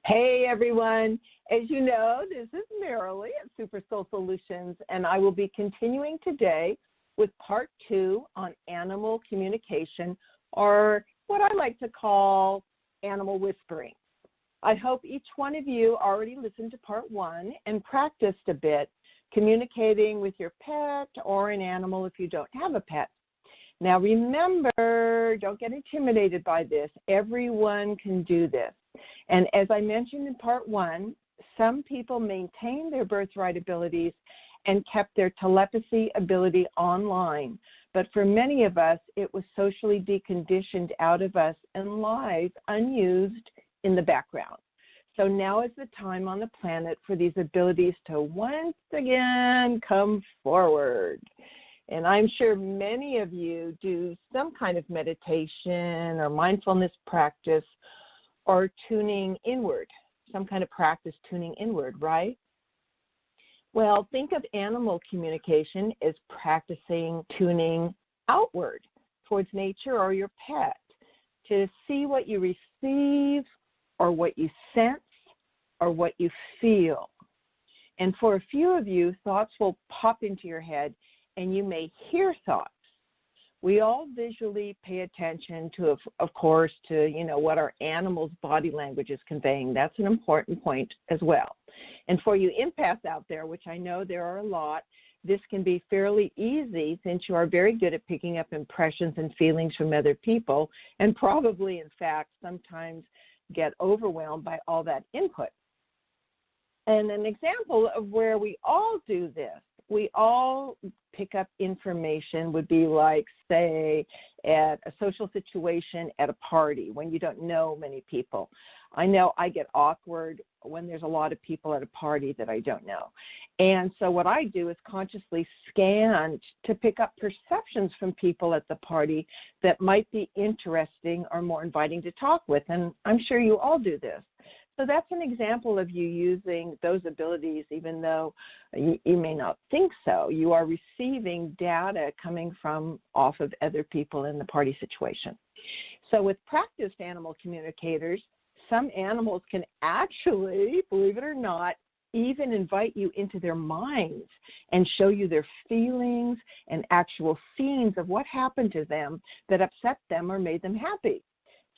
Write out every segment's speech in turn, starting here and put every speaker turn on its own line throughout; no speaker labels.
Hey everyone, as you know, this is Merrily at Super Soul Solutions, and I will be continuing today with part 2 on animal communication, or what I like to call animal whispering. I hope each one of you already listened to part 1 and practiced a bit communicating with your pet or an animal if you don't have a pet. Now remember, don't get intimidated by this. Everyone can do this. And as I mentioned in part 1, some people maintained their birthright abilities and kept their telepathy ability online. But for many of us, it was socially deconditioned out of us and lies unused in the background. So now is the time on the planet for these abilities to once again come forward. And I'm sure many of you do some kind of meditation or mindfulness practice or tuning inward, some kind of practice tuning inward, right? Well, think of animal communication as practicing tuning outward towards nature or your pet to see what you receive or what you sense or what you feel. And for a few of you, thoughts will pop into your head and you may hear thoughts. We all visually pay attention to, of course, to, what our animal's body language is conveying. That's an important point as well. And for you empaths out there, which I know there are a lot, this can be fairly easy since you are very good at picking up impressions and feelings from other people and probably, in fact, sometimes get overwhelmed by all that input. And an example of where we all do this, we all pick up information would be like, say, at a social situation at a party when you don't know many people. I know I get awkward when there's a lot of people at a party that I don't know. And so what I do is consciously scan to pick up perceptions from people at the party that might be interesting or more inviting to talk with. And I'm sure you all do this. So that's an example of you using those abilities, even though you may not think so. You are receiving data coming from off of other people in the party situation. So with practiced animal communicators, some animals can actually, believe it or not, even invite you into their minds and show you their feelings and actual scenes of what happened to them that upset them or made them happy.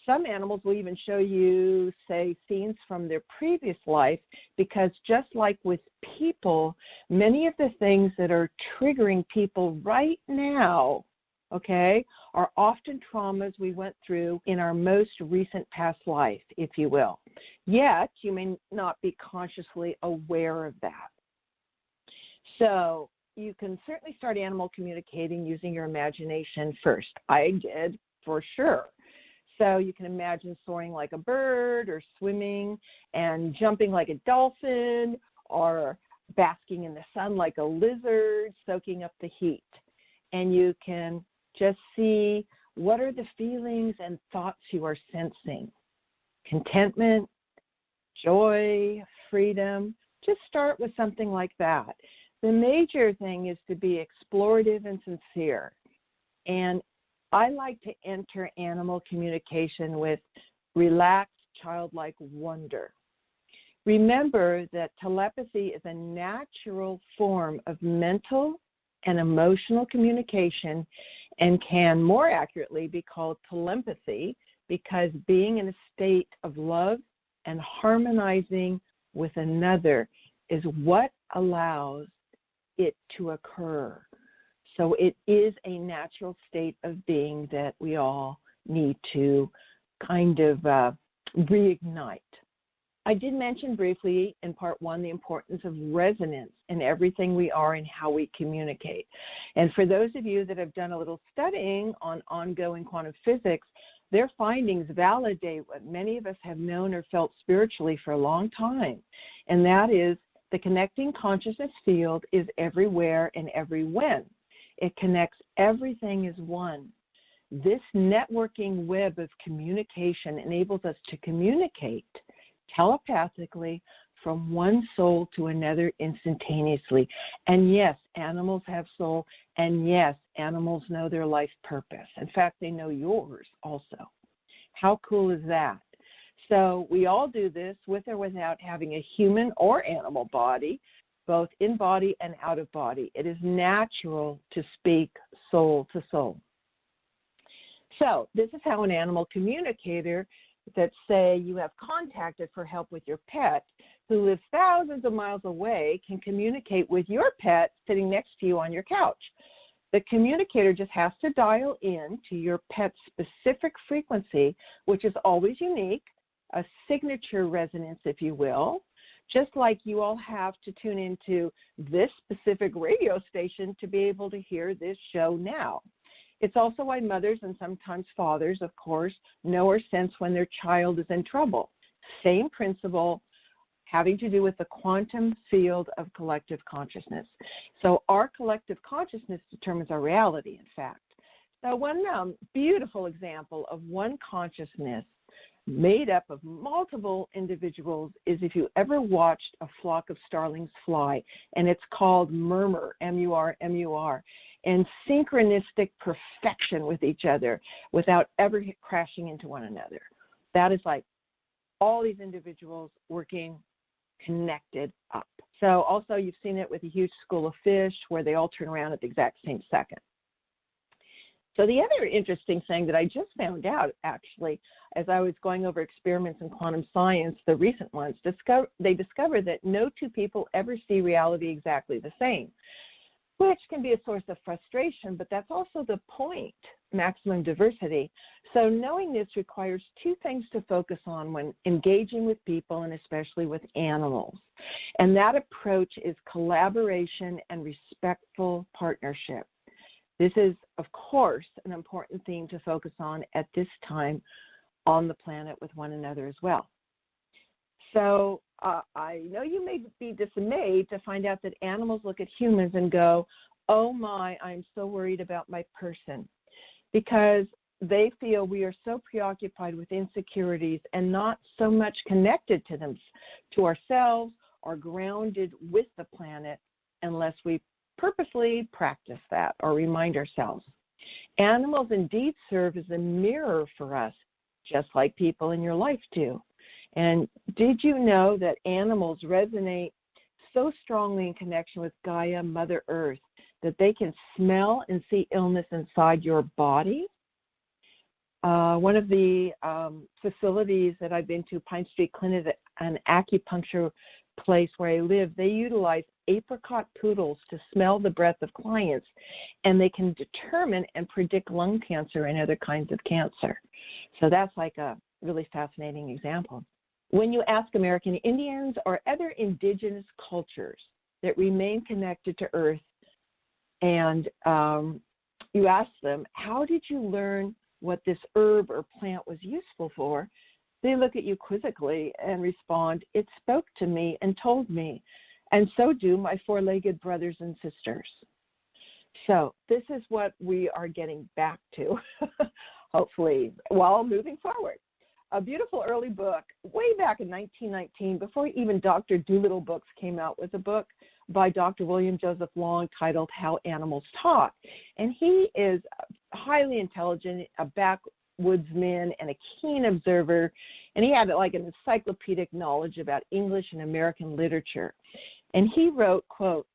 Some animals will even show you, say, scenes from their previous life, because just like with people, many of the things that are triggering people right now, okay, are often traumas we went through in our most recent past life, if you will. Yet, you may not be consciously aware of that. So, you can certainly start animal communicating using your imagination first. I did, for sure. So you can imagine soaring like a bird or swimming and jumping like a dolphin or basking in the sun like a lizard, soaking up the heat. And you can just see what are the feelings and thoughts you are sensing. Contentment, joy, freedom. Just start with something like that. The major thing is to be explorative and sincere. And I like to enter animal communication with relaxed, childlike wonder. Remember that telepathy is a natural form of mental and emotional communication and can more accurately be called telempathy, because being in a state of love and harmonizing with another is what allows it to occur. So it is a natural state of being that we all need to kind of reignite. I did mention briefly in part 1 the importance of resonance in everything we are and how we communicate. And for those of you that have done a little studying on ongoing quantum physics, their findings validate what many of us have known or felt spiritually for a long time, and that is the connecting consciousness field is everywhere and every when. It connects everything as one. This networking web of communication enables us to communicate telepathically from one soul to another instantaneously. And yes, animals have soul, and yes, animals know their life purpose. In fact, they know yours also. How cool is that? So we all do this with or without having a human or animal body, both in body and out of body. It is natural to speak soul to soul. So this is how an animal communicator that, say, you have contacted for help with your pet who lives thousands of miles away can communicate with your pet sitting next to you on your couch. The communicator just has to dial in to your pet's specific frequency, which is always unique, a signature resonance, if you will, just like you all have to tune into this specific radio station to be able to hear this show now. It's also why mothers and sometimes fathers, of course, know or sense when their child is in trouble. Same principle, having to do with the quantum field of collective consciousness. So our collective consciousness determines our reality, in fact. So one beautiful example of one consciousness made up of multiple individuals is if you ever watched a flock of starlings fly, and it's called murmur, M-U-R, M-U-R, and synchronistic perfection with each other without ever crashing into one another. That is like all these individuals working connected up. So also you've seen it with a huge school of fish where they all turn around at the exact same second. So the other interesting thing that I just found out, actually, as I was going over experiments in quantum science, the recent ones, they discovered that no two people ever see reality exactly the same, which can be a source of frustration, but that's also the point, maximum diversity. So knowing this requires two things to focus on when engaging with people and especially with animals. And that approach is collaboration and respectful partnership. This is, of course, an important theme to focus on at this time on the planet with one another as well. So I know you may be dismayed to find out that animals look at humans and go, oh my, I'm so worried about my person, because they feel we are so preoccupied with insecurities and not so much connected to them, to ourselves, or grounded with the planet unless we purposely practice that or remind ourselves. Animals indeed serve as a mirror for us, just like people in your life do. And did you know that animals resonate so strongly in connection with Gaia, Mother Earth, that they can smell and see illness inside your body? One of the facilities that I've been to, Pine Street Clinic, an acupuncture place where I live, they utilize apricot poodles to smell the breath of clients, and they can determine and predict lung cancer and other kinds of cancer. So that's like a really fascinating example. When you ask American Indians or other indigenous cultures that remain connected to Earth, and you ask them, how did you learn what this herb or plant was useful for? They look at you quizzically and respond, it spoke to me and told me, and so do my four-legged brothers and sisters. So this is what we are getting back to, hopefully, while moving forward. A beautiful early book, way back in 1919, before even Dr. Dolittle books came out, was a book by Dr. William Joseph Long titled How Animals Talk. And he is highly intelligent, a backwoodsman, and a keen observer. And he had like an encyclopedic knowledge about English and American literature. And he wrote, quote,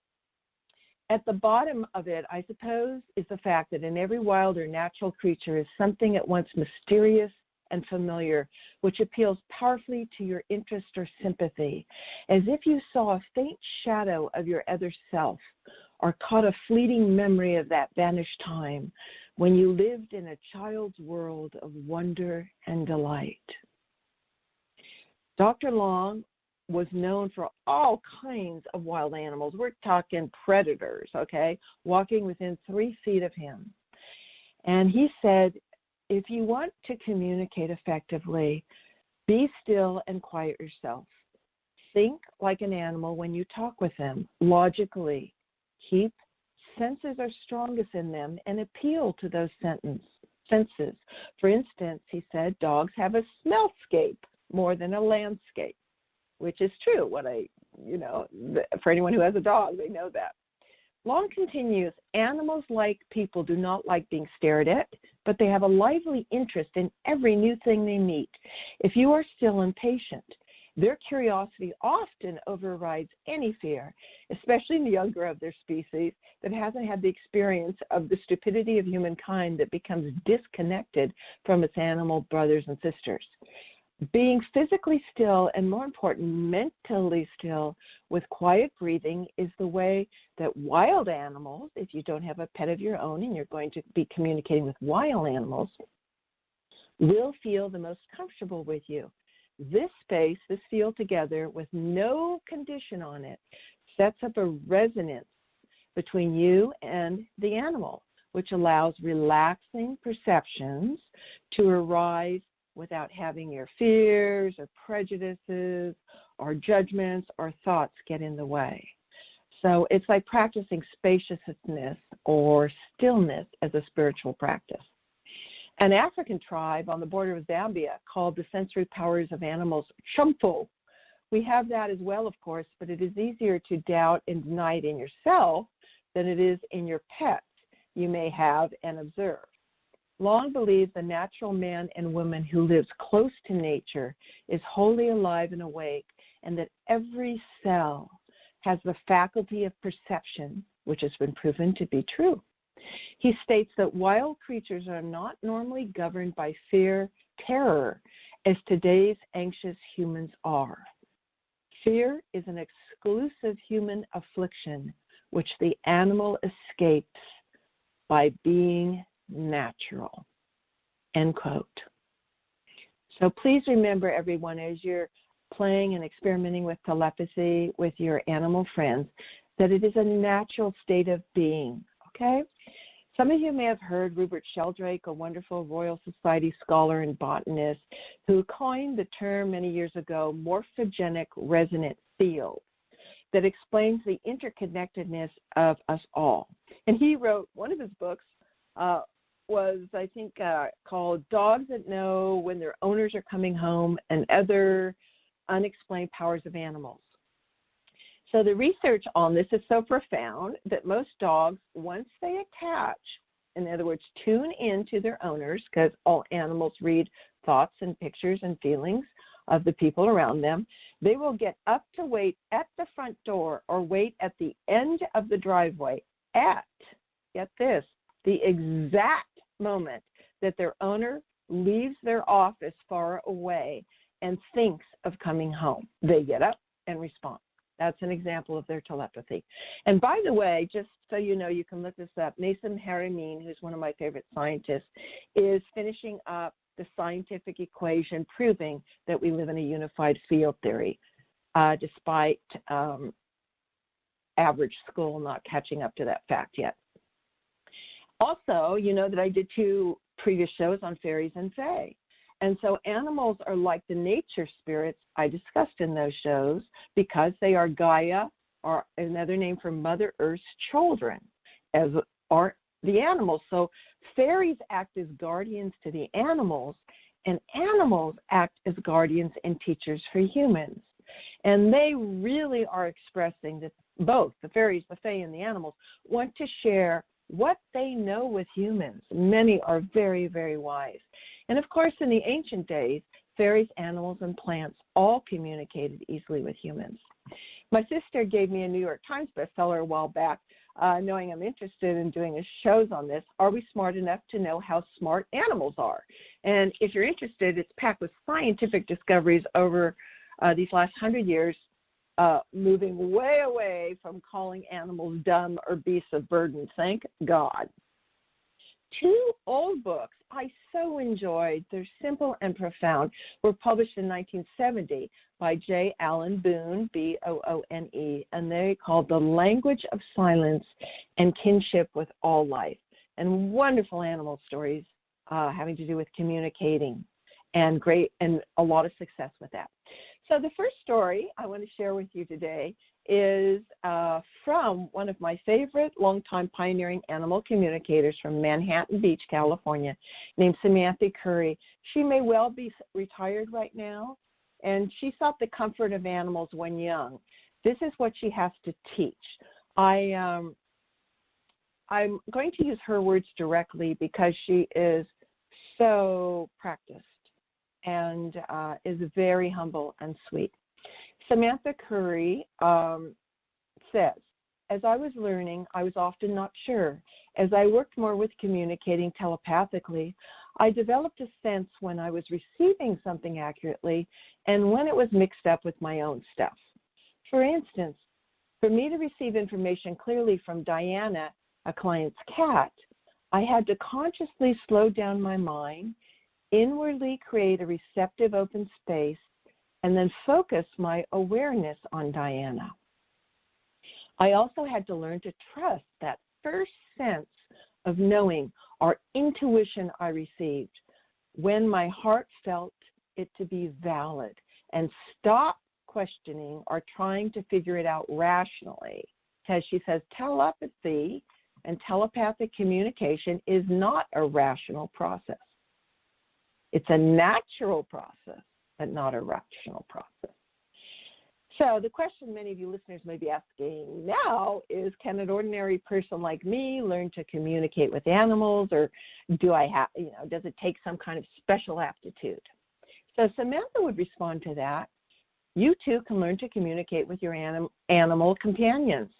at the bottom of it, I suppose, is the fact that in every wild or natural creature is something at once mysterious and familiar, which appeals powerfully to your interest or sympathy, as if you saw a faint shadow of your other self or caught a fleeting memory of that vanished time when you lived in a child's world of wonder and delight. Dr. Long was known for all kinds of wild animals. We're talking predators, okay, walking within 3 feet of him. And he said, if you want to communicate effectively, be still and quiet yourself. Think like an animal when you talk with them, logically. Keep senses are strongest in them and appeal to those senses. For instance, he said, dogs have a smellscape more than a landscape, which is true. For anyone who has a dog, they know that. Long continues, animals like people do not like being stared at, but they have a lively interest in every new thing they meet. If you are still impatient, their curiosity often overrides any fear, especially in the younger of their species that hasn't had the experience of the stupidity of humankind that becomes disconnected from its animal brothers and sisters. Being physically still and, more important, mentally still with quiet breathing is the way that wild animals, if you don't have a pet of your own and you're going to be communicating with wild animals, will feel the most comfortable with you. This space, this field together with no condition on it, sets up a resonance between you and the animal, which allows relaxing perceptions to arise without having your fears or prejudices or judgments or thoughts get in the way. So it's like practicing spaciousness or stillness as a spiritual practice. An African tribe on the border of Zambia called the sensory powers of animals chumpo. We have that as well, of course, but it is easier to doubt and deny it in yourself than it is in your pets you may have and observe. Long believed the natural man and woman who lives close to nature is wholly alive and awake, and that every cell has the faculty of perception, which has been proven to be true. He states that wild creatures are not normally governed by fear, terror, as today's anxious humans are. Fear is an exclusive human affliction which the animal escapes by being natural. End quote. So please remember, everyone, as you're playing and experimenting with telepathy with your animal friends, that it is a natural state of being, okay? Some of you may have heard Rupert Sheldrake, a wonderful Royal Society scholar and botanist, who coined the term many years ago, morphogenic resonant field, that explains the interconnectedness of us all. And he wrote, one of his books was, I think, called Dogs That Know When Their Owners Are Coming Home and Other Unexplained Powers of Animals. So the research on this is so profound that most dogs, once they attach, in other words, tune in to their owners, because all animals read thoughts and pictures and feelings of the people around them, they will get up to wait at the front door or wait at the end of the driveway at, get this, the exact moment that their owner leaves their office far away and thinks of coming home. They get up and respond. That's an example of their telepathy. And by the way, just so you know, you can look this up. Nassim Haramein, who's one of my favorite scientists, is finishing up the scientific equation proving that we live in a unified field theory, despite average school not catching up to that fact yet. Also, you know that I did 2 previous shows on fairies and fae. And so animals are like the nature spirits I discussed in those shows because they are Gaia, or another name for Mother Earth's children, as are the animals. So fairies act as guardians to the animals, and animals act as guardians and teachers for humans. And they really are expressing that both the fairies, the fae, and the animals want to share what they know with humans. Many are very, very wise. And of course, in the ancient days, fairies, animals, and plants all communicated easily with humans. My sister gave me a New York Times bestseller a while back, knowing I'm interested in doing shows on this. Are we smart enough to know how smart animals are? And if you're interested, it's packed with scientific discoveries over these last 100 years, moving way away from calling animals dumb or beasts of burden. Thank God. 2 old books I so enjoyed, they're simple and profound, were published in 1970 by J. Allen Boone, B-O-O-N-E, and they're called The Language of Silence and Kinship with All Life, and wonderful animal stories having to do with communicating, and a lot of success with that. So the first story I want to share with you today is from one of my favorite longtime pioneering animal communicators from Manhattan Beach, California, named Samantha Curry. She may well be retired right now, and she sought the comfort of animals when young. This is what she has to teach. I I'm going to use her words directly because she is so practiced and is very humble and sweet. Samantha Curry says, as I was learning, I was often not sure. As I worked more with communicating telepathically, I developed a sense when I was receiving something accurately and when it was mixed up with my own stuff. For instance, for me to receive information clearly from Diana, a client's cat, I had to consciously slow down my mind, inwardly create a receptive open space, and then focus my awareness on Diana. I also had to learn to trust that first sense of knowing or intuition I received when my heart felt it to be valid and stop questioning or trying to figure it out rationally. Because she says telepathy and telepathic communication is not a rational process. It's a natural process, but not a rational process. So the question many of you listeners may be asking now is, can an ordinary person like me learn to communicate with animals, or does it take some kind of special aptitude? So Samantha would respond to that. You too can learn to communicate with your animal companions.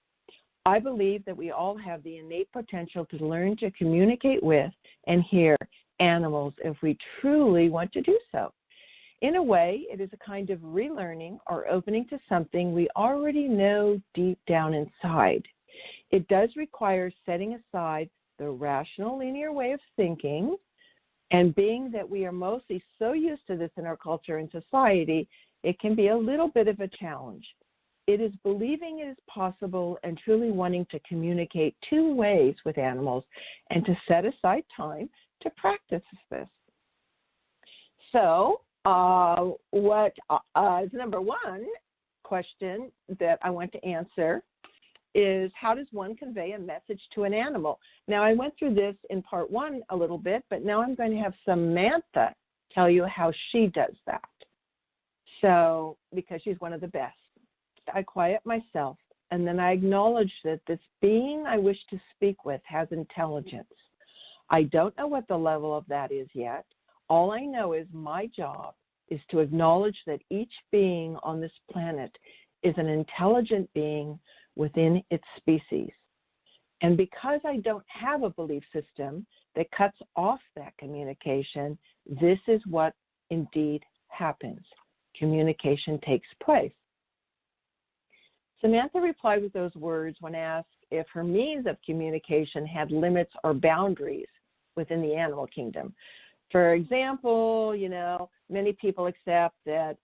I believe that we all have the innate potential to learn to communicate with and hear animals if we truly want to do so. In a way, it is a kind of relearning or opening to something we already know deep down inside. It does require setting aside the rational, linear way of thinking, and being that we are mostly so used to this in our culture and society, it can be a little bit of a challenge. It is believing it is possible and truly wanting to communicate two ways with animals and to set aside time to practice this. So, what is number one question that I want to answer is, how does one convey a message to an animal? Now, I went through this in part one a little bit, but now I'm going to have Samantha tell you how she does that. So, because she's one of the best. I quiet myself, and then I acknowledge that this being I wish to speak with has intelligence. I don't know what the level of that is yet. All I know is my job is to acknowledge that each being on this planet is an intelligent being within its species. And because I don't have a belief system that cuts off that communication, this is what indeed happens. Communication takes place. Samantha replied with those words when asked if her means of communication had limits or boundaries within the animal kingdom. For example, many people accept that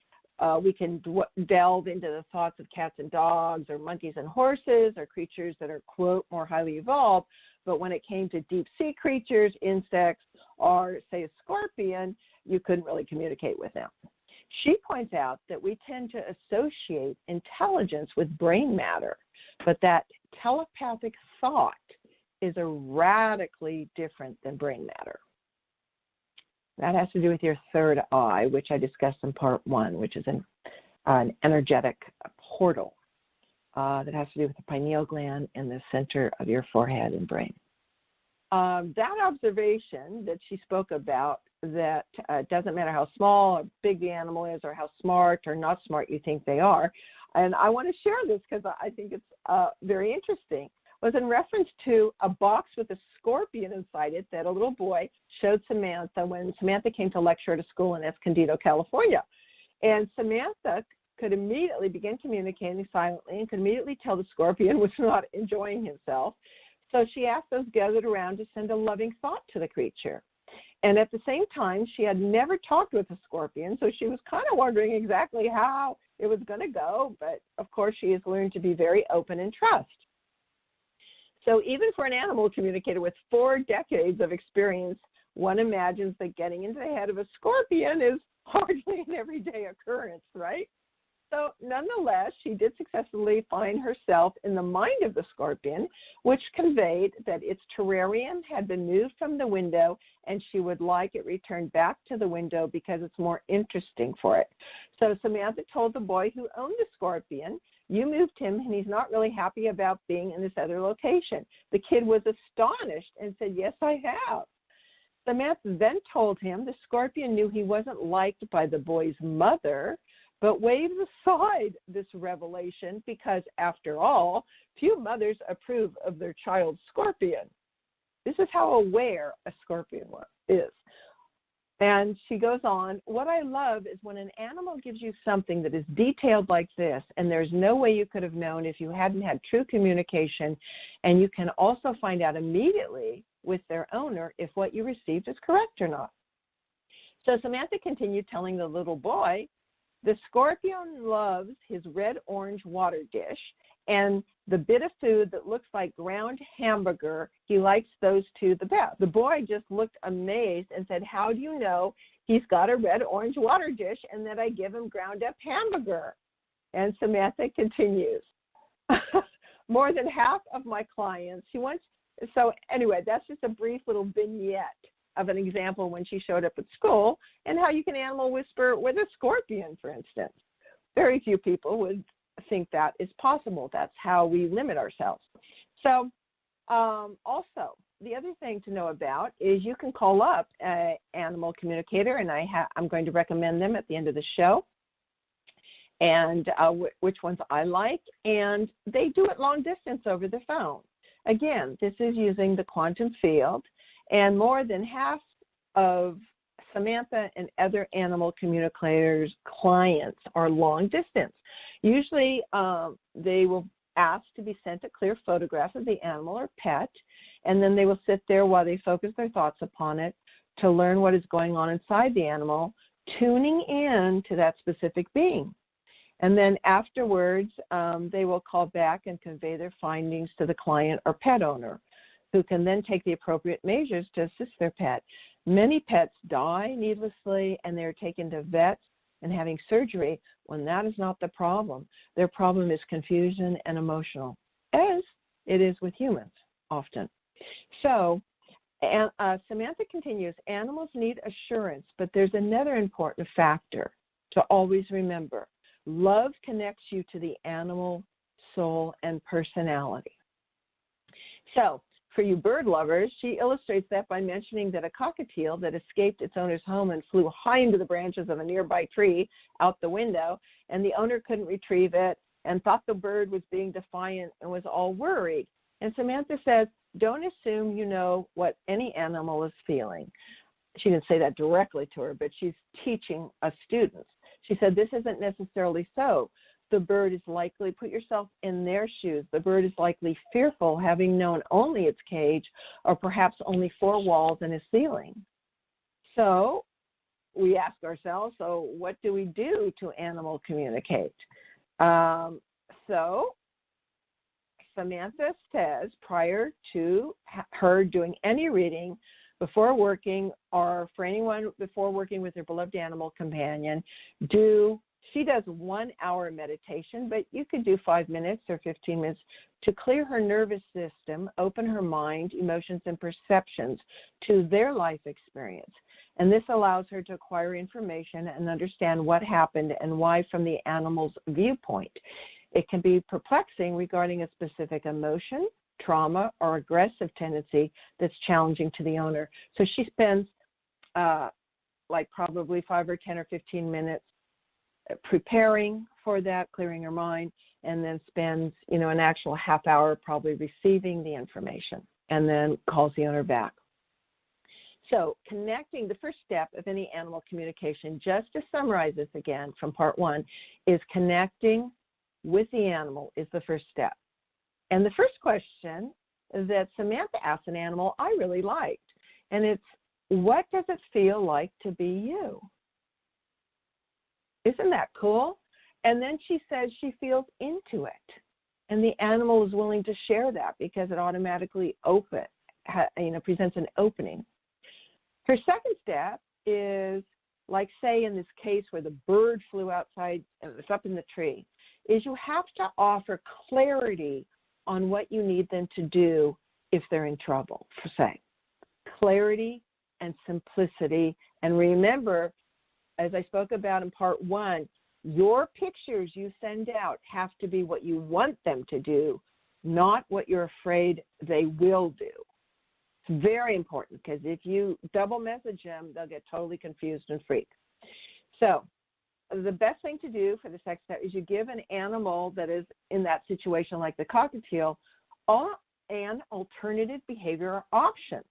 we can delve into the thoughts of cats and dogs or monkeys and horses or creatures that are, quote, more highly evolved. But when it came to deep sea creatures, insects, or, say, a scorpion, you couldn't really communicate with them. She points out that we tend to associate intelligence with brain matter, but that telepathic thought is radically different than brain matter. That has to do with your third eye, which I discussed in part one, which is an energetic portal that has to do with the pineal gland in the center of your forehead and brain. That observation that she spoke about, that it doesn't matter how small or big the animal is or how smart or not smart you think they are, and I want to share this because I think it's very interesting, was in reference to a box with a scorpion inside it that a little boy showed Samantha when Samantha came to lecture at a school in Escondido, California. And Samantha could immediately begin communicating silently and could immediately tell the scorpion was not enjoying himself. So she asked those gathered around to send a loving thought to the creature. And at the same time, she had never talked with a scorpion, so she was kind of wondering exactly how it was going to go. But, of course, she has learned to be very open and trust. So even for an animal communicator with 4 decades of experience, one imagines that getting into the head of a scorpion is hardly an everyday occurrence, right? So nonetheless, she did successfully find herself in the mind of the scorpion, which conveyed that its terrarium had been moved from the window and she would like it returned back to the window because it's more interesting for it. So Samantha told the boy who owned the scorpion You moved him, and he's not really happy about being in this other location. The kid was astonished and said, yes, I have. Samantha then told him the scorpion knew he wasn't liked by the boy's mother, but waves aside this revelation because, after all, few mothers approve of their child's scorpion. This is how aware a scorpion is. And she goes on, what I love is when an animal gives you something that is detailed like this, and there's no way you could have known if you hadn't had true communication, and you can also find out immediately with their owner if what you received is correct or not. So Samantha continued telling the little boy, the scorpion loves his red-orange water dish, and the bit of food that looks like ground hamburger, he likes those two the best. The boy just looked amazed and said, how do you know he's got a red-orange water dish and that I give him ground-up hamburger? And Samantha continues, more than half of my clients, so anyway, that's just a brief little vignette of an example when she showed up at school and how you can animal whisper with a scorpion, for instance. Very few people would think that is possible. That's how we limit ourselves. So also, the other thing to know about is you can call up an animal communicator, and I'm going to recommend them at the end of the show, and which ones I like, and they do it long distance over the phone. Again, this is using the quantum field, and more than half of Samantha and other animal communicators' clients are long distance. Usually they will ask to be sent a clear photograph of the animal or pet, and then they will sit there while they focus their thoughts upon it to learn what is going on inside the animal, tuning in to that specific being. And then afterwards, they will call back and convey their findings to the client or pet owner, who can then take the appropriate measures to assist their pet. Many pets die needlessly, and they're taken to vets and having surgery when that is not the problem. Their problem is confusion and emotional, as it is with humans often. So Samantha continues, animals need assurance, but there's another important factor to always remember. Love connects you to the animal, soul, and personality. So, for you bird lovers, she illustrates that by mentioning that a cockatiel that escaped its owner's home and flew high into the branches of a nearby tree out the window, and the owner couldn't retrieve it and thought the bird was being defiant and was all worried. And Samantha says, don't assume you know what any animal is feeling. She didn't say that directly to her, but she's teaching us students. She said, this isn't necessarily so. The bird is likely, put yourself in their shoes, the bird is likely fearful, having known only its cage or perhaps only four walls and a ceiling. So we ask ourselves, so what do we do to animal communicate? So Samantha says, prior to her doing any reading, before working or for anyone before working with their beloved animal companion, she does 1 hour meditation, but you could do 5 minutes or 15 minutes to clear her nervous system, open her mind, emotions, and perceptions to their life experience. And this allows her to acquire information and understand what happened and why from the animal's viewpoint. It can be perplexing regarding a specific emotion, trauma, or aggressive tendency that's challenging to the owner. So she spends probably 5 or 10 or 15 minutes preparing for that, clearing her mind, and then spends, an actual half hour probably receiving the information, and then calls the owner back. So connecting, the first step of any animal communication, just to summarize this again from part 1, is connecting with the animal is the first step. And the first question that Samantha asked an animal I really liked, and it's, what does it feel like to be you? Isn't that cool? And then she says she feels into it. And the animal is willing to share that because it automatically presents an opening. Her second step is, like say in this case where the bird flew outside and it's up in the tree, is you have to offer clarity on what you need them to do if they're in trouble, for say. Clarity and simplicity. And remember, as I spoke about in part 1, Your pictures you send out have to be what you want them to do, not what you're afraid they will do. It's very important, because if you double message them, they'll get totally confused and freak. So the best thing to do for the sex pet is you give an animal that is in that situation, like the cockatiel, an alternative behavior option,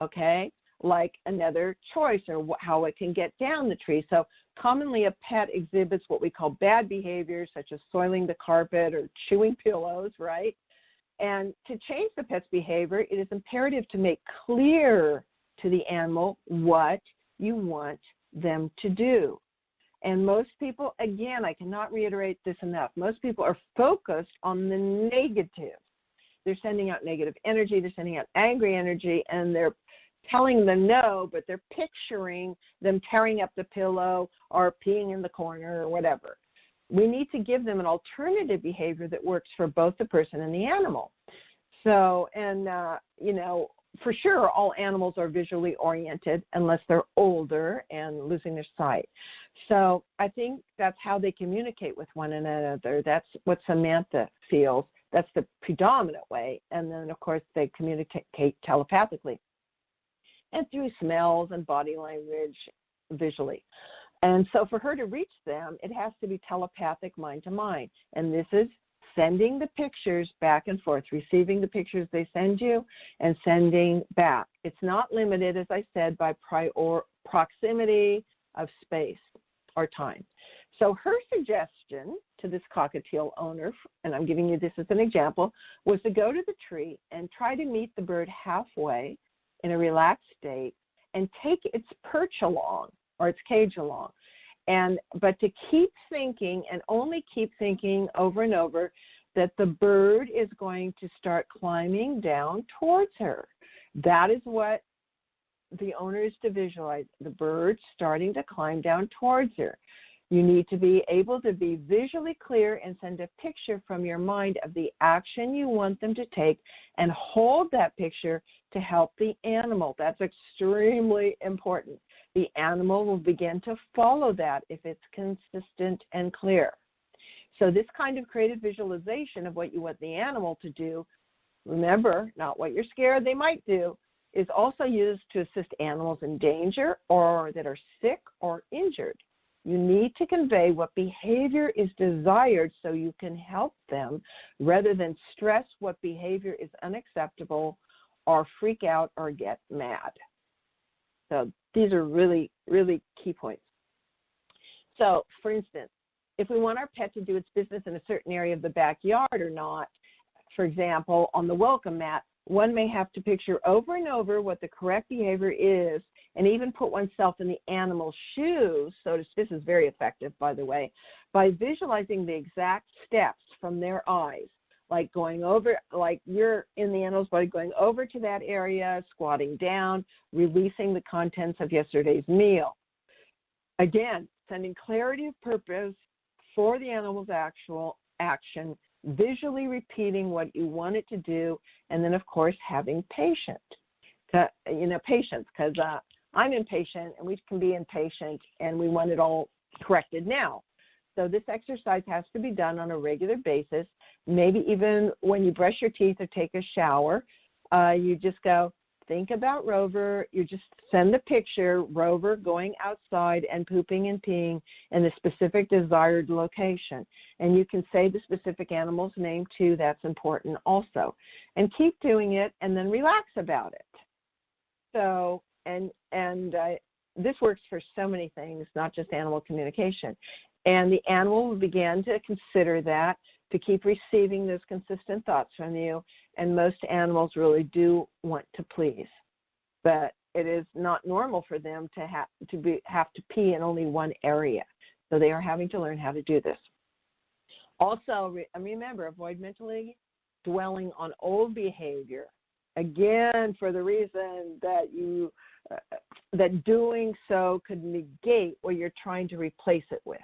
okay, like another choice or how it can get down the tree. So commonly a pet exhibits what we call bad behaviors, such as soiling the carpet or chewing pillows, right? And to change the pet's behavior, it is imperative to make clear to the animal what you want them to do. And most people, again, I cannot reiterate this enough, most people are focused on the negative. They're sending out negative energy, they're sending out angry energy, and they're telling them no, but they're picturing them tearing up the pillow or peeing in the corner or whatever. We need to give them an alternative behavior that works for both the person and the animal. So, and, for sure, all animals are visually oriented unless they're older and losing their sight. So I think that's how they communicate with one another. That's what Samantha feels. That's the predominant way. And then, of course, they communicate telepathically and through smells and body language visually. And so for her to reach them, it has to be telepathic, mind to mind. And this is sending the pictures back and forth, receiving the pictures they send you and sending back. It's not limited, as I said, by proximity of space or time. So her suggestion to this cockatiel owner, and I'm giving you this as an example, was to go to the tree and try to meet the bird halfway in a relaxed state and take its perch along or its cage along. But to keep thinking, and only keep thinking over and over, that the bird is going to start climbing down towards her. That is what the owner is to visualize, the bird starting to climb down towards her. You need to be able to be visually clear and send a picture from your mind of the action you want them to take and hold that picture to help the animal. That's extremely important. The animal will begin to follow that if it's consistent and clear. So this kind of creative visualization of what you want the animal to do, remember, not what you're scared they might do, is also used to assist animals in danger or that are sick or injured. You need to convey what behavior is desired so you can help them rather than stress what behavior is unacceptable or freak out or get mad. So these are really, really key points. So, for instance, if we want our pet to do its business in a certain area of the backyard or not, for example, on the welcome mat, one may have to picture over and over what the correct behavior is and even put oneself in the animal's shoes. So this is very effective, by the way, by visualizing the exact steps from their eyes, like going over, like you're in the animal's body, going over to that area, squatting down, releasing the contents of yesterday's meal. Again, sending clarity of purpose for the animal's actual action, visually repeating what you want it to do, and then, of course, having patience, because I'm impatient, and we can be impatient, and we want it all corrected now. So this exercise has to be done on a regular basis, maybe even when you brush your teeth or take a shower. You just go, think about Rover. You just send the picture, Rover going outside and pooping and peeing in the specific desired location. And you can say the specific animal's name too. That's important also. And keep doing it and then relax about it. So, this works for so many things, not just animal communication. And the animal will begin to consider that, to keep receiving those consistent thoughts from you. And most animals really do want to please. But it is not normal for them to have to pee in only one area. So they are having to learn how to do this. Also, remember, avoid mentally dwelling on old behavior. Again, for the reason that that doing so could negate what you're trying to replace it with.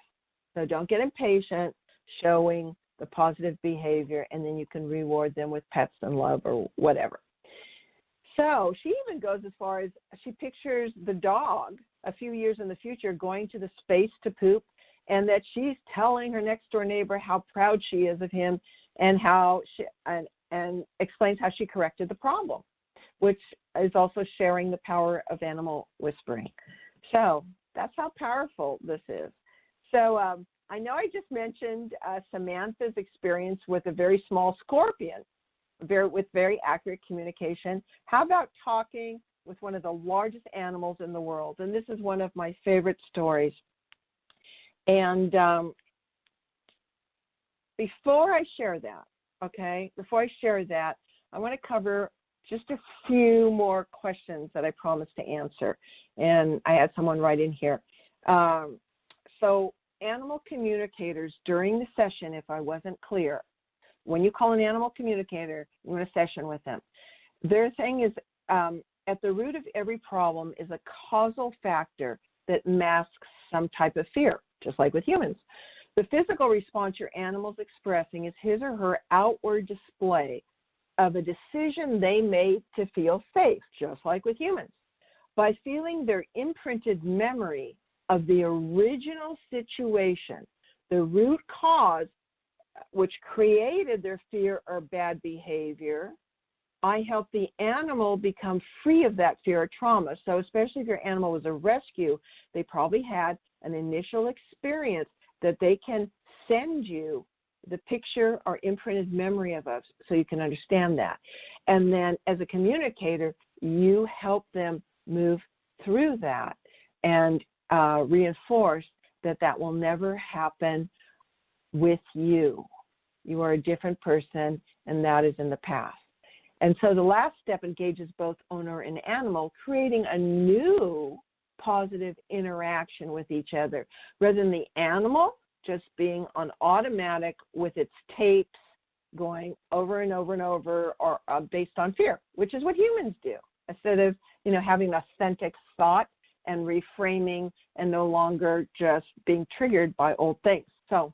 So don't get impatient showing the positive behavior, and then you can reward them with pets and love or whatever. So she even goes as far as she pictures the dog a few years in the future going to the space to poop and that she's telling her next door neighbor how proud she is of him and how and explains how she corrected the problem, which is also sharing the power of animal whispering. So that's how powerful this is. So I know I just mentioned Samantha's experience with a very small scorpion with very accurate communication. How about talking with one of the largest animals in the world? And this is one of my favorite stories. And before I share that, I want to cover just a few more questions that I promised to answer. And I had someone write in here. So animal communicators during the session, if I wasn't clear, when you call an animal communicator, you're in a session with them. Their thing is at the root of every problem is a causal factor that masks some type of fear, just like with humans. The physical response your animal's expressing is his or her outward display of a decision they made to feel safe, just like with humans. By feeling their imprinted memory of the original situation, the root cause which created their fear or bad behavior, I help the animal become free of that fear or trauma. So especially if your animal was a rescue, they probably had an initial experience that they can send you the picture or imprinted memory of us so you can understand that. And then as a communicator, you help them move through that and reinforce that that will never happen with you. You are a different person, and that is in the past. And so the last step engages both owner and animal, creating a new positive interaction with each other, rather than the animal just being on automatic with its tapes going over and over and over or based on fear, which is what humans do, instead of, having authentic thought and reframing and no longer just being triggered by old things. So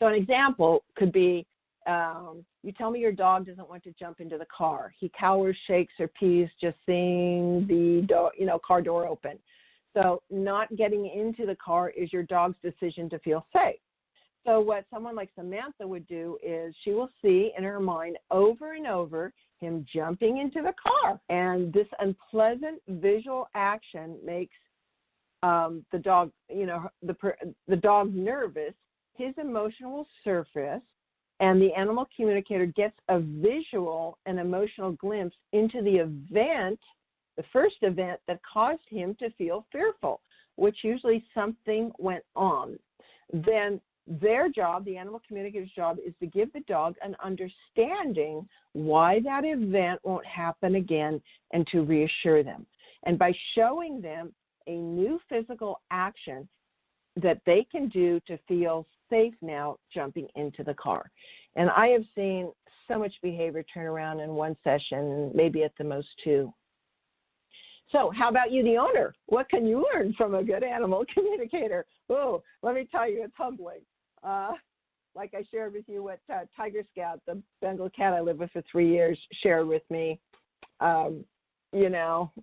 an example could be, you tell me your dog doesn't want to jump into the car. He cowers, shakes, or pees just seeing the car door open. So not getting into the car is your dog's decision to feel safe. So what someone like Samantha would do is she will see in her mind over and over him jumping into the car. And this unpleasant visual action makes the dog, the dog nervous. His emotion will surface, and the animal communicator gets a visual and emotional glimpse into the event, the first event that caused him to feel fearful, which usually something went on. Then their job, the animal communicator's job, is to give the dog an understanding why that event won't happen again and to reassure them. And by showing them a new physical action that they can do to feel safe now jumping into the car. And I have seen so much behavior turn around in one session, maybe at the most two. So how about you, the owner? What can you learn from a good animal communicator? Oh, let me tell you, it's humbling. Like I shared with you what Tiger Scout, the Bengal cat I lived with for 3 years, shared with me. It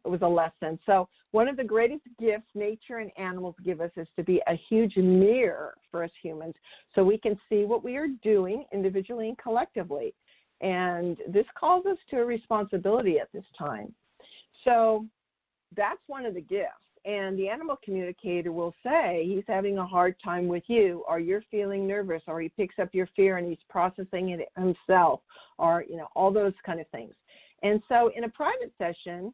was a lesson. So one of the greatest gifts nature and animals give us is to be a huge mirror for us humans so we can see what we are doing individually and collectively. And this calls us to a responsibility at this time. So that's one of the gifts. And the animal communicator will say he's having a hard time with you, or you're feeling nervous, or he picks up your fear and he's processing it himself, or, all those kind of things. And so in a private session,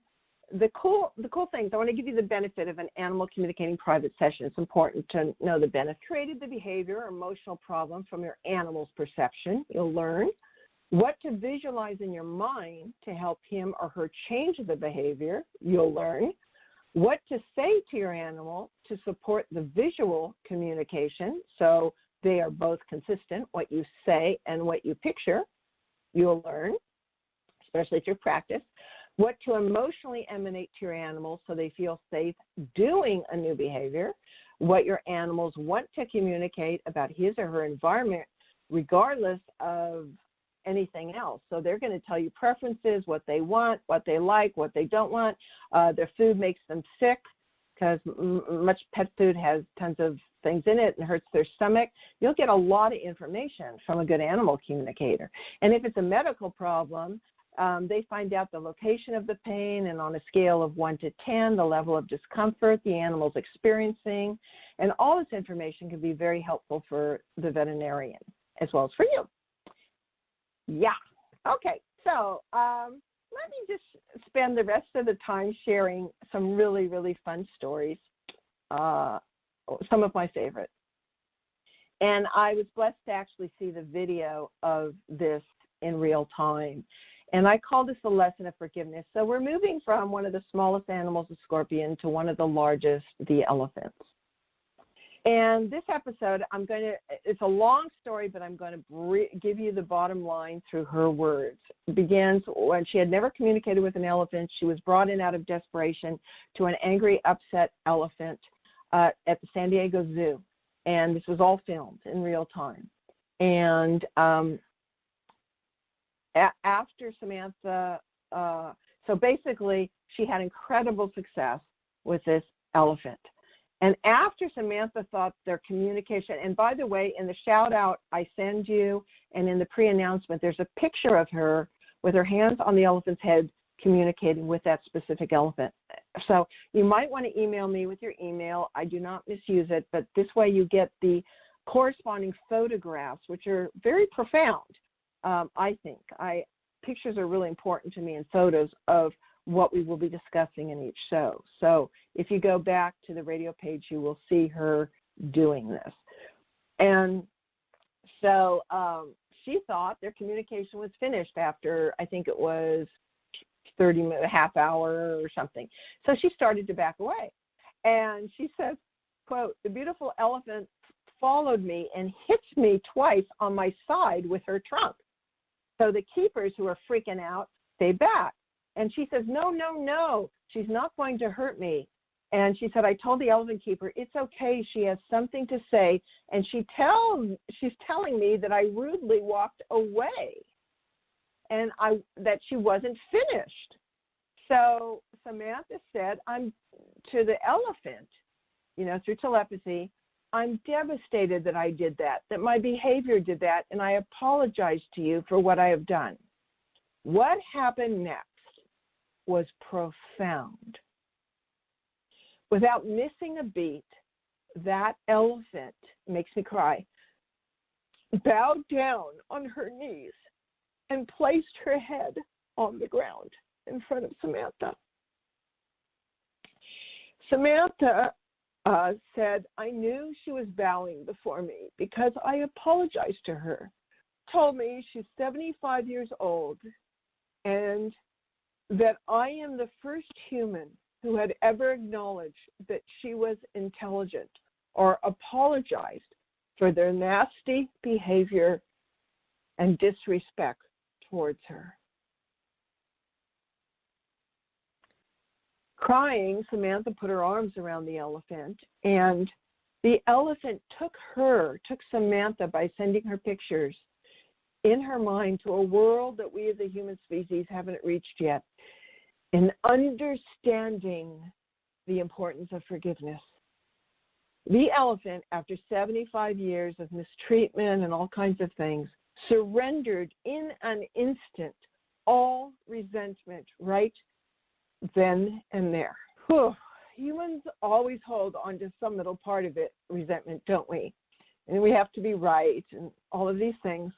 the cool things, I want to give you the benefit of an animal communicating private session. It's important to know the benefit. Created the behavior or emotional problem from your animal's perception. You'll learn what to visualize in your mind to help him or her change the behavior. You'll learn what to say to your animal to support the visual communication, so they are both consistent, what you say and what you picture. You'll learn, especially if you practice, what to emotionally emanate to your animal so they feel safe doing a new behavior, what your animals want to communicate about his or her environment, regardless of anything else. So they're going to tell you preferences, what they want, what they like, what they don't want. Their food makes them sick because much pet food has tons of things in it and hurts their stomach, you'll get a lot of information from a good animal communicator. And if it's a medical problem, they find out the location of the pain, and on a scale of 1 to 10, the level of discomfort the animal's experiencing. And all this information can be very helpful for the veterinarian as well as for you. Yeah. Okay. So let me just spend the rest of the time sharing some really, really fun stories, some of my favorites. And I was blessed to actually see the video of this in real time. And I call this the lesson of forgiveness. So we're moving from one of the smallest animals, the scorpion, to one of the largest, the elephants. And this episode, it's a long story, but I'm going to give you the bottom line through her words. It begins when she had never communicated with an elephant. She was brought in out of desperation to an angry, upset elephant at the San Diego Zoo. And this was all filmed in real time. And after Samantha, so basically she had incredible success with this elephant. And after Samantha thought their communication, and by the way, in the shout out I send you and in the pre-announcement, there's a picture of her with her hands on the elephant's head communicating with that specific elephant. So you might want to email me with your email. I do not misuse it, but this way you get the corresponding photographs, which are very profound. I think pictures are really important to me, and photos of what we will be discussing in each show. So if you go back to the radio page, you will see her doing this. And so she thought their communication was finished after, I think it was 30 minutes, a half hour or something. So she started to back away. And she says, quote, "The beautiful elephant followed me and hit me twice on my side with her trunk. So the keepers, who are freaking out, stay back." And she says, no, she's not going to hurt me. And she said, "I told the elephant keeper, it's okay, she has something to say." And she's telling me that I rudely walked away and that she wasn't finished. So Samantha said, I'm to the elephant, through telepathy, "I'm devastated that I did that my behavior did that, and I apologize to you for what I have done." What happened next was profound. Without missing a beat, that elephant, makes me cry, bowed down on her knees and placed her head on the ground in front of Samantha. Samantha said, "I knew she was bowing before me because I apologized to her. Told me she's 75 years old and that I am the first human who had ever acknowledged that she was intelligent or apologized for their nasty behavior and disrespect towards her." Crying, Samantha put her arms around the elephant, and the elephant took Samantha by sending her pictures in her mind to a world that we as a human species haven't reached yet, in understanding the importance of forgiveness. The elephant, after 75 years of mistreatment and all kinds of things, surrendered in an instant all resentment right then and there. Whew. Humans always hold on to some little part of it, resentment, don't we? And we have to be right and all of these things.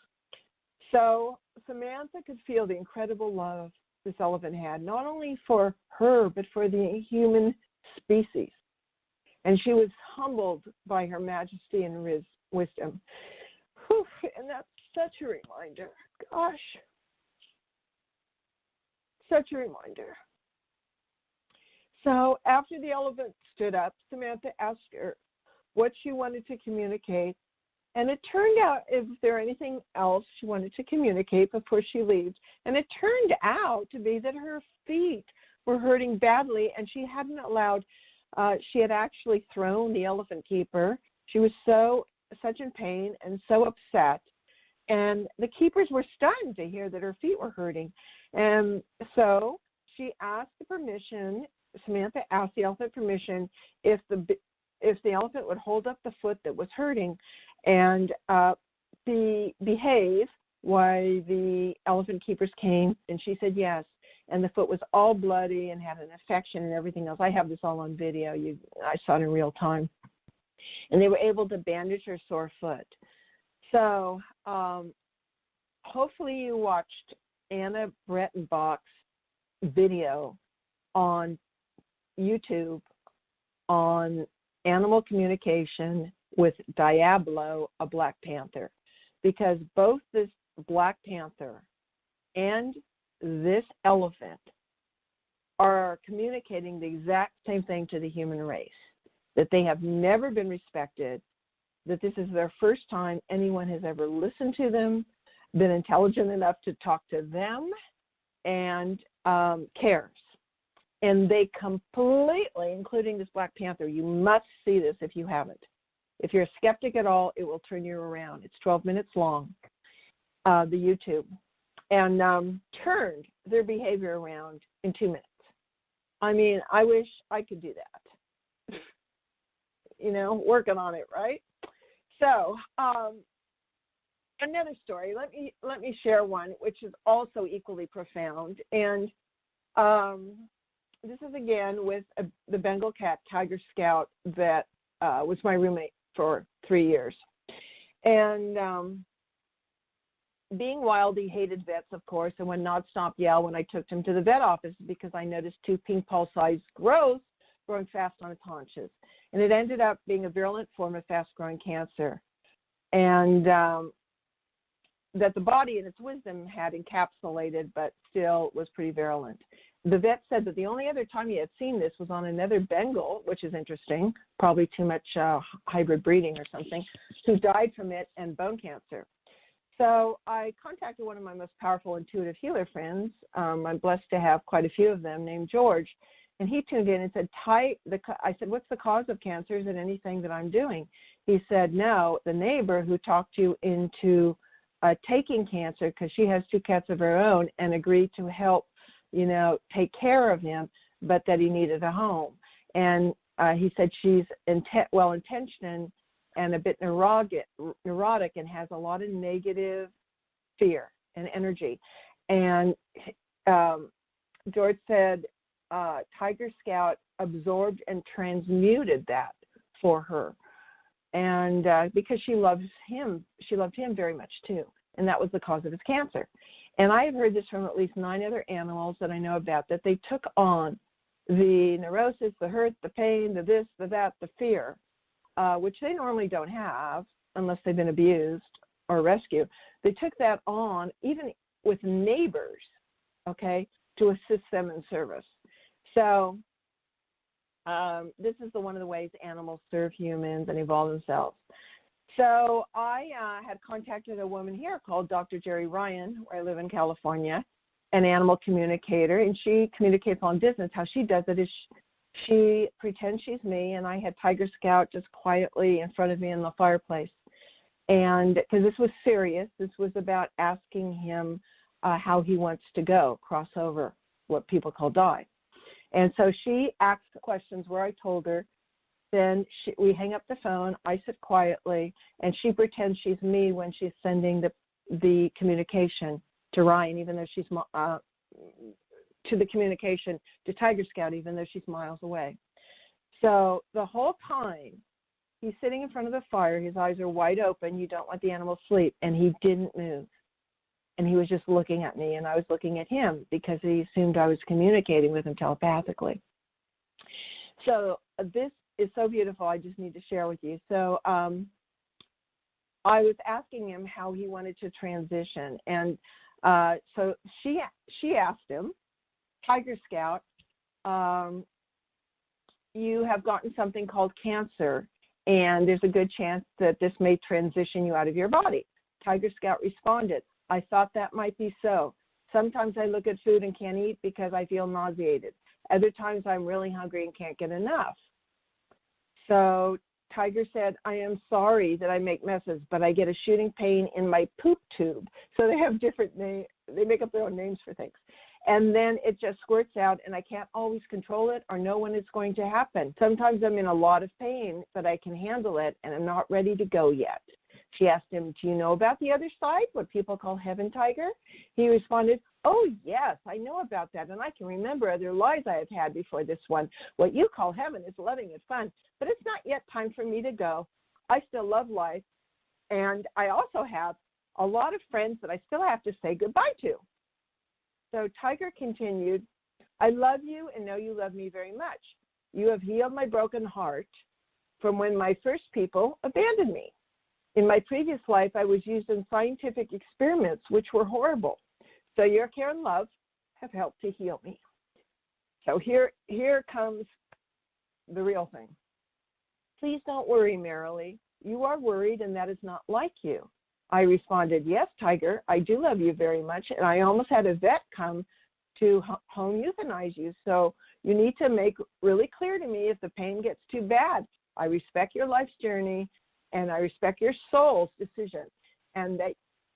So Samantha could feel the incredible love this elephant had, not only for her, but for the human species. And she was humbled by her majesty and wisdom. Whew. And that's such a reminder. Gosh. Such a reminder. So after the elephant stood up, Samantha asked her what she wanted to communicate. And it turned out if there anything else she wanted to communicate before she leaves. And it turned out to be that her feet were hurting badly, and she hadn't allowed, she had actually thrown the elephant keeper. She was such in pain and so upset. And the keepers were stunned to hear that her feet were hurting. And so she asked Samantha asked the elephant permission if if the elephant would hold up the foot that was hurting and behave why the elephant keepers came, and she said yes. And the foot was all bloody and had an infection and everything else. I have this all on video. I saw it in real time. And they were able to bandage her sore foot. So hopefully you watched Anna Brettenbach's video on YouTube on animal communication with Diablo, a black panther, because both this black panther and this elephant are communicating the exact same thing to the human race, that they have never been respected, that this is their first time anyone has ever listened to them, been intelligent enough to talk to them, and cares. And they completely, including this black panther, you must see this if you haven't. If you're a skeptic at all, it will turn you around. It's 12 minutes long, the YouTube, and turned their behavior around in 2 minutes. I mean, I wish I could do that. Working on it, right? So another story. Let me share one, which is also equally profound. And this is again with the Bengal cat, Tiger Scout, that was my roommate for 3 years. And being wild, he hated vets, of course, and would nonstop yell when I took him to the vet office because I noticed 2 pink pulse-sized growths growing fast on its haunches. And it ended up being a virulent form of fast-growing cancer. And that the body in its wisdom had encapsulated, but still was pretty virulent. The vet said that the only other time he had seen this was on another Bengal, which is interesting, probably too much hybrid breeding or something, who died from it and bone cancer. So I contacted one of my most powerful intuitive healer friends. I'm blessed to have quite a few of them, named George. And he tuned in and said, I said, what's the cause of cancer? Is it anything that I'm doing? He said, no, the neighbor who talked you into taking cancer because she has 2 cats of her own and agreed to help, take care of him, but that he needed a home. And he said she's well-intentioned and a bit neurotic and has a lot of negative fear and energy. And George said Tiger Scout absorbed and transmuted that for her. And because she loved him very much too. And that was the cause of his cancer. And I have heard this from at least 9 other animals that I know about, that they took on the neurosis, the hurt, the pain, the this, the that, the fear, which they normally don't have unless they've been abused or rescued. They took that on even with neighbors, okay, to assist them in service. So this is one of the ways animals serve humans and evolve themselves. So I had contacted a woman here called Dr. Jerry Ryan, where I live in California, an animal communicator, and she communicates on business. How she does it is she pretends she's me, and I had Tiger Scout just quietly in front of me in the fireplace. And because this was serious, this was about asking him how he wants to go, cross over, what people call die. And so she asked questions where I told her. Then we hang up the phone, I sit quietly, and she pretends she's me when she's sending the communication to Ryan, even though she's to the communication to Tiger Scout, even though she's miles away. So the whole time he's sitting in front of the fire, his eyes are wide open, you don't let the animal sleep, and he didn't move. And he was just looking at me, and I was looking at him because he assumed I was communicating with him telepathically. So this is so beautiful, I just need to share with you. So I was asking him how he wanted to transition. And so she asked him, Tiger Scout, you have gotten something called cancer, and there's a good chance that this may transition you out of your body. Tiger Scout responded, I thought that might be so. Sometimes I look at food and can't eat because I feel nauseated. Other times I'm really hungry and can't get enough. So Tiger said, I am sorry that I make messes, but I get a shooting pain in my poop tube. So they have different names. They make up their own names for things. And then it just squirts out, and I can't always control it or know when it's going to happen. Sometimes I'm in a lot of pain, but I can handle it, and I'm not ready to go yet. She asked him, do you know about the other side, what people call heaven, Tiger? He responded, oh, yes, I know about that, and I can remember other lives I have had before this one. What you call heaven is loving and fun, but it's not yet time for me to go. I still love life, and I also have a lot of friends that I still have to say goodbye to. So Tiger continued, I love you and know you love me very much. You have healed my broken heart from when my first people abandoned me. In my previous life, I was used in scientific experiments, which were horrible. So your care and love have helped to heal me. So here comes the real thing. Please don't worry, Merrily. You are worried, and that is not like you. I responded, yes, Tiger, I do love you very much, and I almost had a vet come to home euthanize you. So you need to make really clear to me if the pain gets too bad. I respect your life's journey, and I respect your soul's decision, and that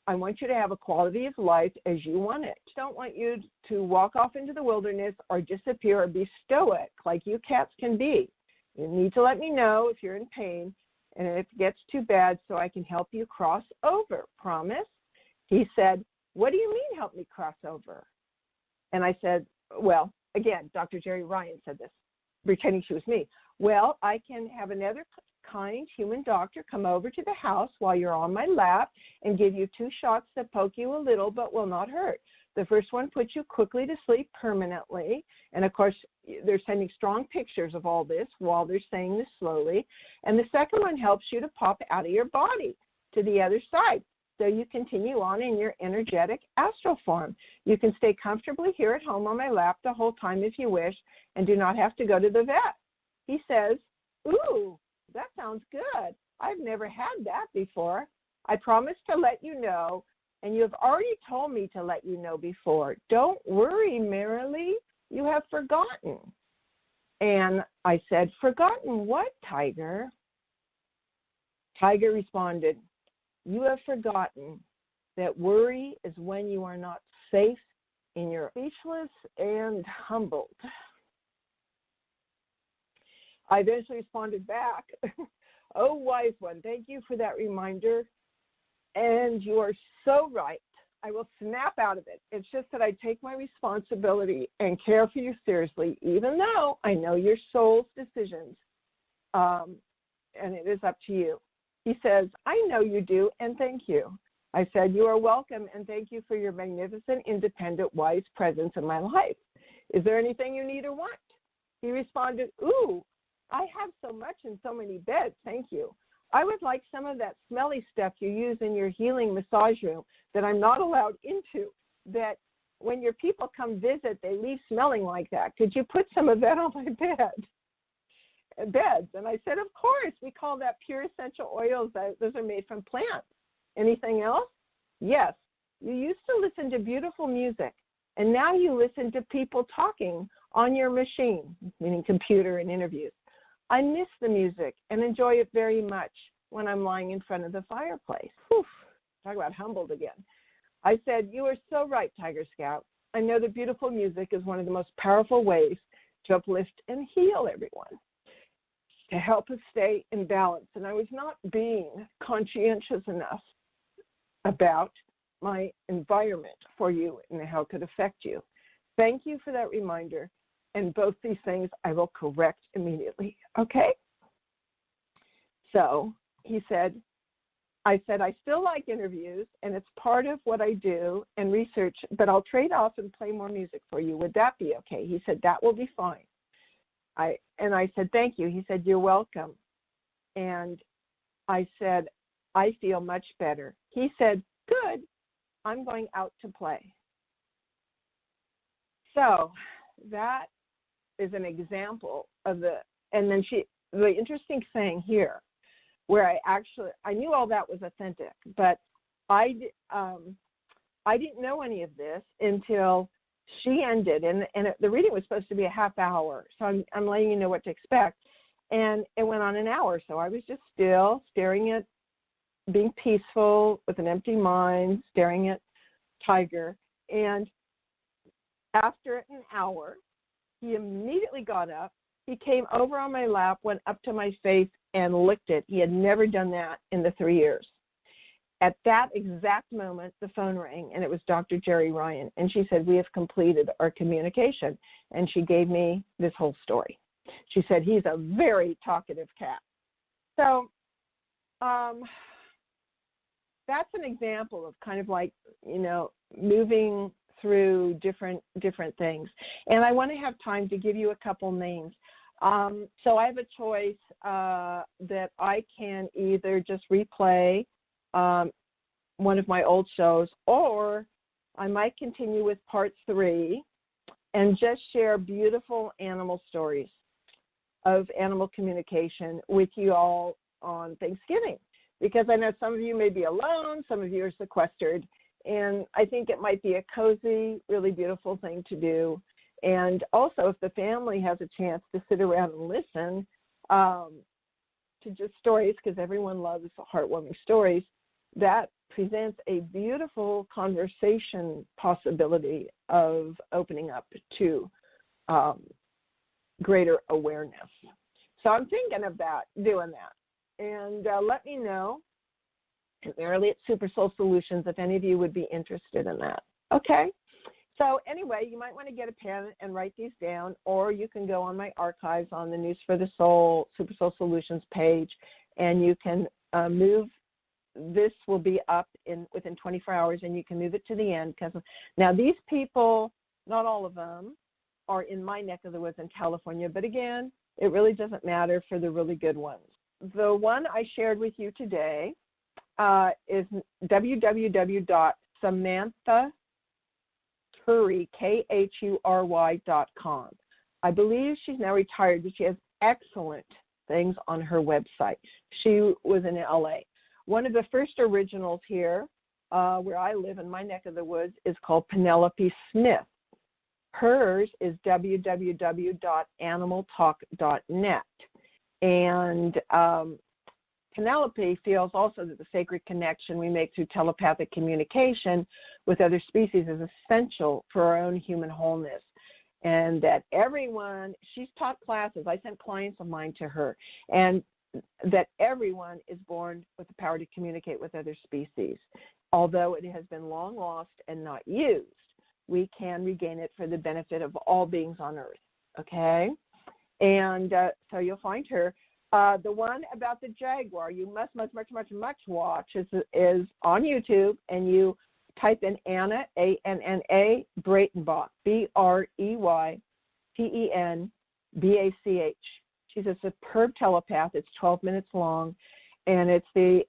I want you to have a quality of life as you want it. I don't want you to walk off into the wilderness or disappear or be stoic like you cats can be. You need to let me know if you're in pain and if it gets too bad so I can help you cross over. Promise? He said, what do you mean help me cross over? And I said, well, again, Dr. Jerry Ryan said this, pretending she was me. Well, I can have another kind human doctor come over to the house while you're on my lap and give you 2 shots that poke you a little but will not hurt. The first one puts you quickly to sleep permanently. And, of course, they're sending strong pictures of all this while they're saying this slowly. And the second one helps you to pop out of your body to the other side. So you continue on in your energetic astral form. You can stay comfortably here at home on my lap the whole time if you wish and do not have to go to the vet. He says, ooh, that sounds good. I've never had that before. I promise to let you know, and you have already told me to let you know before. Don't worry, Merrily. You have forgotten. And I said, forgotten what, Tiger? Tiger responded, you have forgotten that worry is when you are not safe and you're speechless and humbled. I eventually responded back, oh, wise one, thank you for that reminder. And you are so right. I will snap out of it. It's just that I take my responsibility and care for you seriously, even though I know your soul's decisions, and it is up to you. He says, I know you do, and thank you. I said, you are welcome, and thank you for your magnificent, independent, wise presence in my life. Is there anything you need or want? He responded, ooh, I have so much and so many beds, thank you. I would like some of that smelly stuff you use in your healing massage room that I'm not allowed into, that when your people come visit, they leave smelling like that. Could you put some of that on my beds? And I said, of course. We call that pure essential oils. Those are made from plants. Anything else? Yes. You used to listen to beautiful music, and now you listen to people talking on your machine, meaning computer and interviews. I miss the music and enjoy it very much when I'm lying in front of the fireplace. Whew, talk about humbled again. I said, you are so right, Tiger Scout. I know that beautiful music is one of the most powerful ways to uplift and heal everyone, to help us stay in balance. And I was not being conscientious enough about my environment for you and how it could affect you. Thank you for that reminder. And both these things I will correct immediately, okay? So he said, I still like interviews, and it's part of what I do and research, but I'll trade off and play more music for you. Would that be okay? He said, that will be fine. I said, thank you. He said, you're welcome. And I said, I feel much better. He said, good. I'm going out to play. So that is an example of and then the interesting thing here, where I knew all that was authentic, but I didn't know any of this until she ended, and the reading was supposed to be a half hour, so I'm letting you know what to expect, and it went on an hour, so I was just still staring at, being peaceful with an empty mind, staring at Tiger, and After an hour, he immediately got up. He came over on my lap, went up to my face, and licked it. He had never done that in the 3 years. At that exact moment, the phone rang, and it was Dr. Jerry Ryan. And she said, we have completed our communication. And she gave me this whole story. She said, he's a very talkative cat. So that's an example of kind of like, moving through different things. And I want to have time to give you a couple names. So I have a choice that I can either just replay one of my old shows, or I might continue with part 3 and just share beautiful animal stories of animal communication with you all on Thanksgiving. Because I know some of you may be alone, some of you are sequestered, and I think it might be a cozy, really beautiful thing to do. And also, if the family has a chance to sit around and listen to just stories, because everyone loves heartwarming stories, that presents a beautiful conversation possibility of opening up to greater awareness. So I'm thinking of doing that. And let me know at Merrily at Super Soul Solutions if any of you would be interested in that. Okay? So anyway, you might want to get a pen and write these down, or you can go on my archives on the News for the Soul, Super Soul Solutions page, and you can move. This will be up within 24 hours, and you can move it to the end. Because now these people, not all of them, are in my neck of the woods in California. But again, it really doesn't matter for the really good ones. The one I shared with you today is www.samanthacury.com. I believe she's now retired, but she has excellent things on her website. She was in LA. One of the first originals here, where I live in my neck of the woods, is called Penelope Smith. Hers is www.animaltalk.net. And Penelope feels also that the sacred connection we make through telepathic communication with other species is essential for our own human wholeness. And that everyone, she's taught classes, I sent clients of mine to her, and that everyone is born with the power to communicate with other species. Although it has been long lost and not used, we can regain it for the benefit of all beings on earth. Okay? And so you'll find her. The one about the jaguar you must watch is on YouTube, and you type in Anna, A-N-N-A, Breitenbach, B-R-E-Y-T-E-N-B-A-C-H. She's a superb telepath. It's 12 minutes long, and it's the,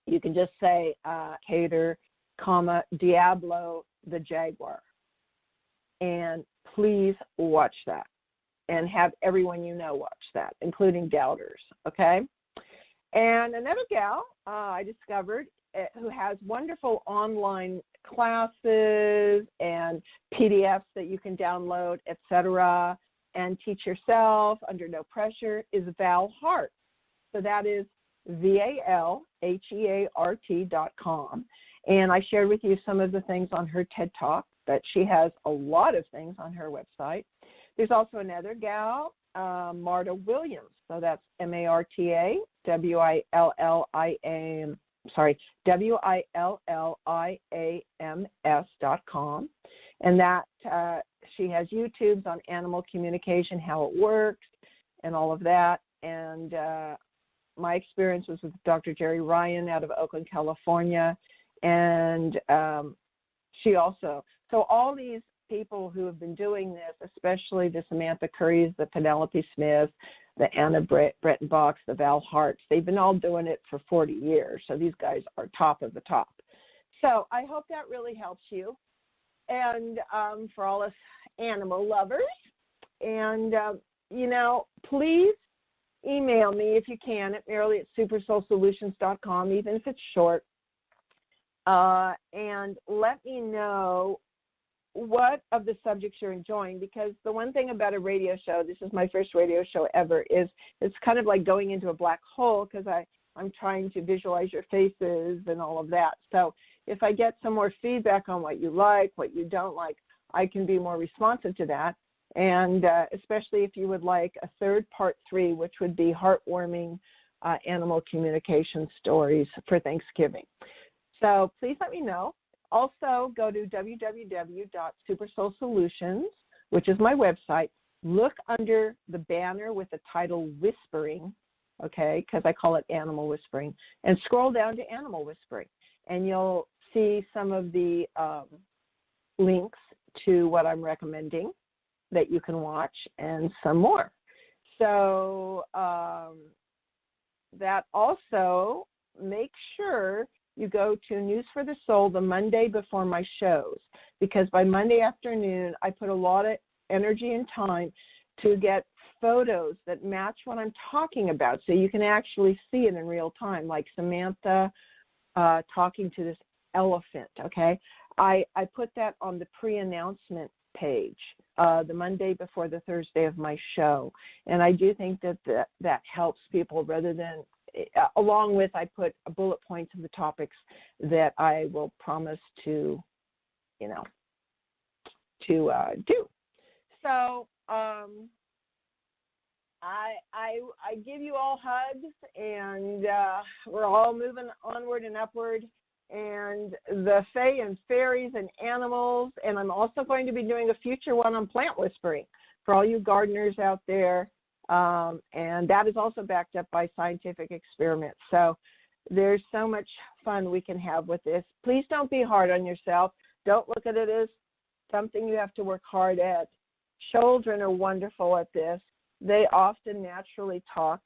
you can just say, Cater, Diablo, the jaguar. And please watch that. And have everyone you know watch that, including doubters, okay? And another gal I discovered who has wonderful online classes and PDFs that you can download, etc., and teach yourself under no pressure is Val Hart. So that is VALHEART.com. And I shared with you some of the things on her TED Talk, but she has a lot of things on her website. There's also another gal, Marta Williams. So that's WILLIAMS.com. And that she has YouTubes on animal communication, how it works, and all of that. And my experience was with Dr. Jerry Ryan out of Oakland, California. And she also, so all these people who have been doing this, especially the Samantha Currys, the Penelope Smith, the Anna Breitenbachs, the Val Harts, they've been all doing it for 40 years. So these guys are top of the top. So I hope that really helps you. And for all us animal lovers. And, please email me if you can at Merrily at supersoulsolutions.com, even if it's short. And let me know what of the subjects you're enjoying, because the one thing about a radio show, this is my first radio show ever, is it's kind of like going into a black hole, because I'm trying to visualize your faces and all of that. So if I get some more feedback on what you like, what you don't like, I can be more responsive to that. And especially if you would like a third part 3, which would be heartwarming animal communication stories for Thanksgiving. So please let me know. Also, go to www.supersoulsolutions, which is my website. Look under the banner with the title Whispering, okay, because I call it Animal Whispering, and scroll down to Animal Whispering, and you'll see some of the links to what I'm recommending that you can watch and some more. So that also, make sure you go to News for the Soul the Monday before my shows, because by Monday afternoon, I put a lot of energy and time to get photos that match what I'm talking about, so you can actually see it in real time, like Samantha talking to this elephant, okay? I put that on the pre-announcement page the Monday before the Thursday of my show, and I do think that helps people, rather than, along with, I put bullet points of the topics that I will promise to, do. So I give you all hugs, and we're all moving onward and upward, and the fae and fairies and animals, and I'm also going to be doing a future one on plant whispering for all you gardeners out there, and that is also backed up by scientific experiments. So there's so much fun we can have with this. Please don't be hard on yourself. Don't look at it as something you have to work hard at. Children are wonderful at this. They often naturally talk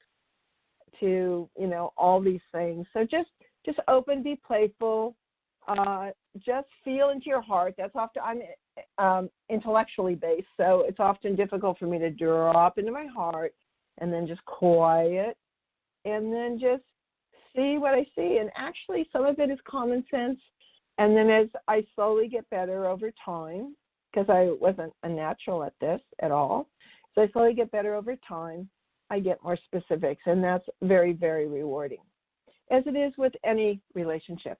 to, all these things. So just open, be playful, just feel into your heart. That's often, I'm intellectually based, so it's often difficult for me to drop into my heart and then just quiet and then just see what I see. And actually, some of it is common sense. And then as I slowly get better over time, because I wasn't a natural at this at all, so I slowly get better over time, I get more specifics, and that's very, very rewarding, as it is with any relationship.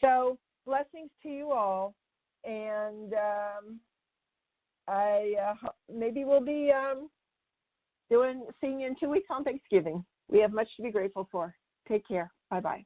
So blessings to you all, and maybe we'll be seeing you in 2 weeks on Thanksgiving. We have much to be grateful for. Take care. Bye-bye.